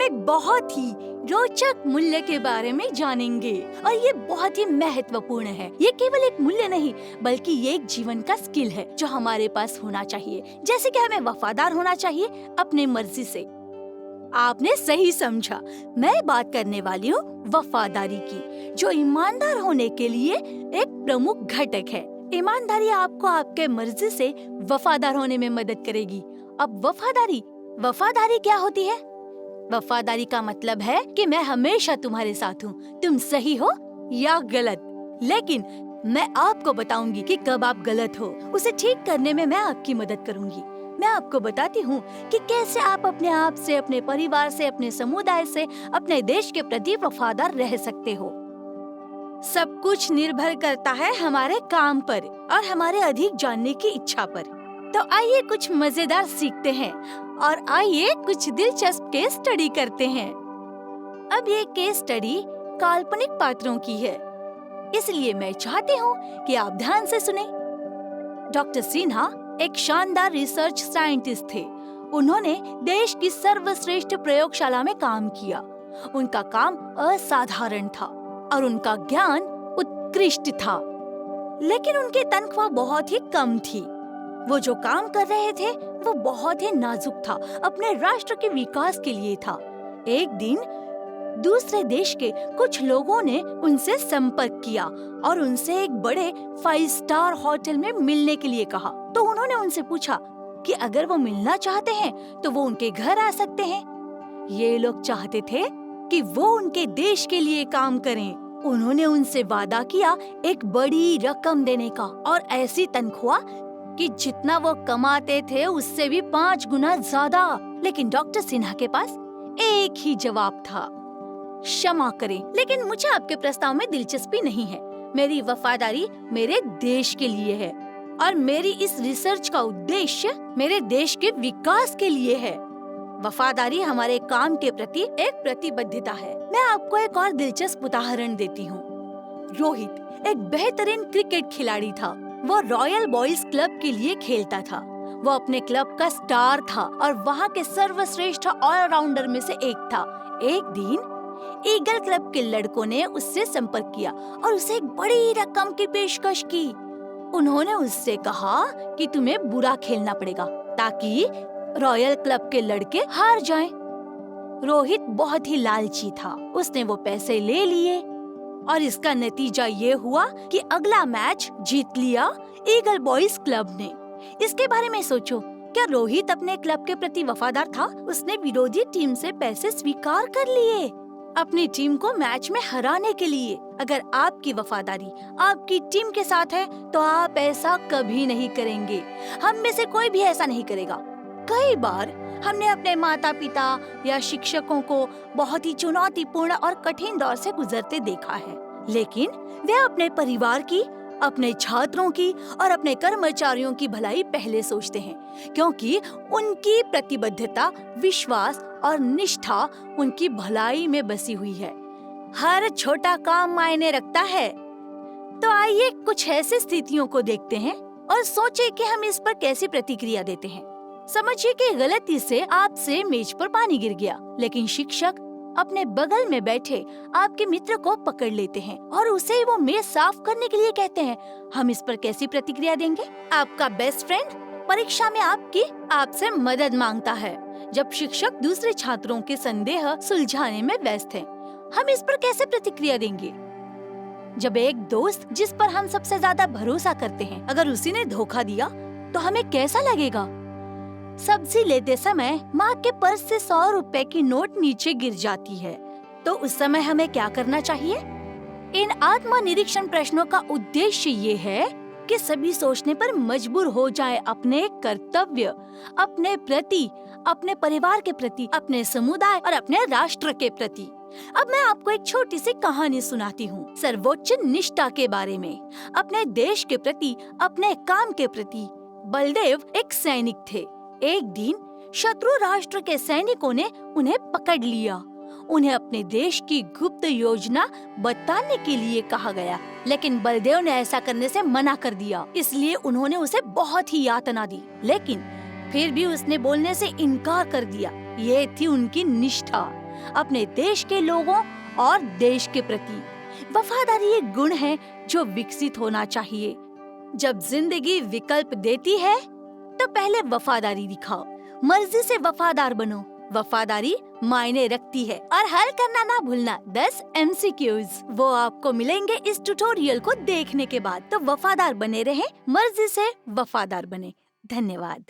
एक बहुत ही रोचक मूल्य के बारे में जानेंगे और ये बहुत ही महत्वपूर्ण है। ये केवल एक मूल्य नहीं बल्कि ये एक जीवन का स्किल है जो हमारे पास होना चाहिए। जैसे कि हमें वफादार होना चाहिए अपने मर्जी से। आपने सही समझा, मैं बात करने वाली हूँ वफादारी की, जो ईमानदार होने के लिए एक प्रमुख घटक है। ईमानदारी आपको आपके मर्जी से वफादार होने में मदद करेगी। अब वफादारी क्या होती है? वफादारी का मतलब है कि मैं हमेशा तुम्हारे साथ हूँ, तुम सही हो या गलत। लेकिन मैं आपको बताऊंगी कि कब आप गलत हो, उसे ठीक करने में मैं आपकी मदद करूंगी। मैं आपको बताती हूँ कि कैसे आप अपने आप से, अपने परिवार से, अपने समुदाय से, अपने देश के प्रति वफादार रह सकते हो। सब कुछ निर्भर करता है हमारे काम पर और हमारे अधिक जानने की इच्छा पर। तो आइए कुछ मजेदार सीखते हैं और आइए कुछ दिलचस्प केस स्टडी करते हैं। अब ये केस स्टडी काल्पनिक पात्रों की है, इसलिए मैं चाहती हूँ कि आप ध्यान से सुनें। डॉक्टर सिन्हा एक शानदार रिसर्च साइंटिस्ट थे। उन्होंने देश की सर्वश्रेष्ठ प्रयोगशाला में काम किया। उनका काम असाधारण था और उनका ज्ञान उत्कृष्ट था, लेकिन उनकी तनख्वाह बहुत ही कम थी। वो जो काम कर रहे थे वो बहुत ही नाजुक था, अपने राष्ट्र के विकास के लिए था। एक दिन दूसरे देश के कुछ लोगों ने उनसे संपर्क किया और उनसे एक बड़े 5 स्टार होटल में मिलने के लिए कहा। तो उन्होंने उनसे पूछा कि अगर वो मिलना चाहते हैं तो वो उनके घर आ सकते हैं। ये लोग चाहते थे कि वो उनके देश के लिए काम करें। उन्होंने उनसे वादा किया एक बड़ी रकम देने का और ऐसी तनख्वाह कि जितना वो कमाते थे उससे भी 5 गुना ज्यादा। लेकिन डॉक्टर सिन्हा के पास एक ही जवाब था, क्षमा करें, लेकिन मुझे आपके प्रस्ताव में दिलचस्पी नहीं है। मेरी वफादारी मेरे देश के लिए है और मेरी इस रिसर्च का उद्देश्य मेरे देश के विकास के लिए है। वफादारी हमारे काम के प्रति एक प्रतिबद्धता है। मैं आपको एक और दिलचस्प उदाहरण देती हूँ। रोहित एक बेहतरीन क्रिकेट खिलाड़ी था। वो रॉयल बॉयज क्लब के लिए खेलता था। वो अपने क्लब का स्टार था और वहाँ के सर्वश्रेष्ठ ऑलराउंडर में से एक था। एक दिन ईगल क्लब के लड़कों ने उससे संपर्क किया और उसे एक बड़ी रकम की पेशकश की। उन्होंने उससे कहा कि तुम्हें बुरा खेलना पड़ेगा ताकि रॉयल क्लब के लड़के हार जाएं। रोहित बहुत ही लालची था। उसने वो पैसे ले लिए और इसका नतीजा ये हुआ कि अगला मैच जीत लिया ईगल बॉयज क्लब ने। इसके बारे में सोचो, क्या रोहित अपने क्लब के प्रति वफादार था? उसने विरोधी टीम से पैसे स्वीकार कर लिए अपनी टीम को मैच में हराने के लिए। अगर आपकी वफादारी आपकी टीम के साथ है तो आप ऐसा कभी नहीं करेंगे। हम में से कोई भी ऐसा नहीं करेगा। कई बार हमने अपने माता पिता या शिक्षकों को बहुत ही चुनौतीपूर्ण और कठिन दौर से गुजरते देखा है, लेकिन वे अपने परिवार की, अपने छात्रों की और अपने कर्मचारियों की भलाई पहले सोचते हैं, क्योंकि उनकी प्रतिबद्धता, विश्वास और निष्ठा उनकी भलाई में बसी हुई है। हर छोटा काम मायने रखता है। तो आइए कुछ ऐसी स्थितियों को देखते हैं और सोचें कि हम इस पर कैसी प्रतिक्रिया देते हैं। समझिए कि गलती से आपसे मेज पर पानी गिर गया, लेकिन शिक्षक अपने बगल में बैठे आपके मित्र को पकड़ लेते हैं और उसे वो मेज साफ करने के लिए कहते हैं। हम इस पर कैसी प्रतिक्रिया देंगे? आपका बेस्ट फ्रेंड परीक्षा में आपसे मदद मांगता है, जब शिक्षक दूसरे छात्रों के संदेह सुलझाने में व्यस्त हैं। हम इस पर कैसे प्रतिक्रिया देंगे? जब एक दोस्त जिस पर हम सबसे ज्यादा भरोसा करते हैं, अगर उसी ने धोखा दिया तो हमें कैसा लगेगा? सब्जी लेते समय माँ के पर्स से 100 रुपए की नोट नीचे गिर जाती है, तो उस समय हमें क्या करना चाहिए? इन आत्मनिरीक्षण प्रश्नों का उद्देश्य ये है कि सभी सोचने पर मजबूर हो जाएं अपने कर्तव्य, अपने प्रति, अपने परिवार के प्रति, अपने समुदाय और अपने राष्ट्र के प्रति। अब मैं आपको एक छोटी सी कहानी सुनाती हूँ सर्वोच्च निष्ठा के बारे में। अपने देश के प्रति, अपने काम के प्रति बलदेव एक सैनिक थे। एक दिन शत्रु राष्ट्र के सैनिकों ने उन्हें पकड़ लिया। उन्हें अपने देश की गुप्त योजना बताने के लिए कहा गया, लेकिन बलदेव ने ऐसा करने से मना कर दिया। इसलिए उन्होंने उसे बहुत ही यातना दी, लेकिन फिर भी उसने बोलने से इनकार कर दिया। ये थी उनकी निष्ठा। अपने देश के लोगों और देश के प्रति। वफादारी एक गुण है जो विकसित होना चाहिए। जब जिंदगी विकल्प देती है तो पहले वफादारी दिखाओ, मर्जी से वफादार बनो। वफादारी मायने रखती है। और हल करना ना भूलना 10 MCQs, वो आपको मिलेंगे इस ट्यूटोरियल को देखने के बाद। तो वफादार बने रहें, मर्जी से वफादार बने। धन्यवाद।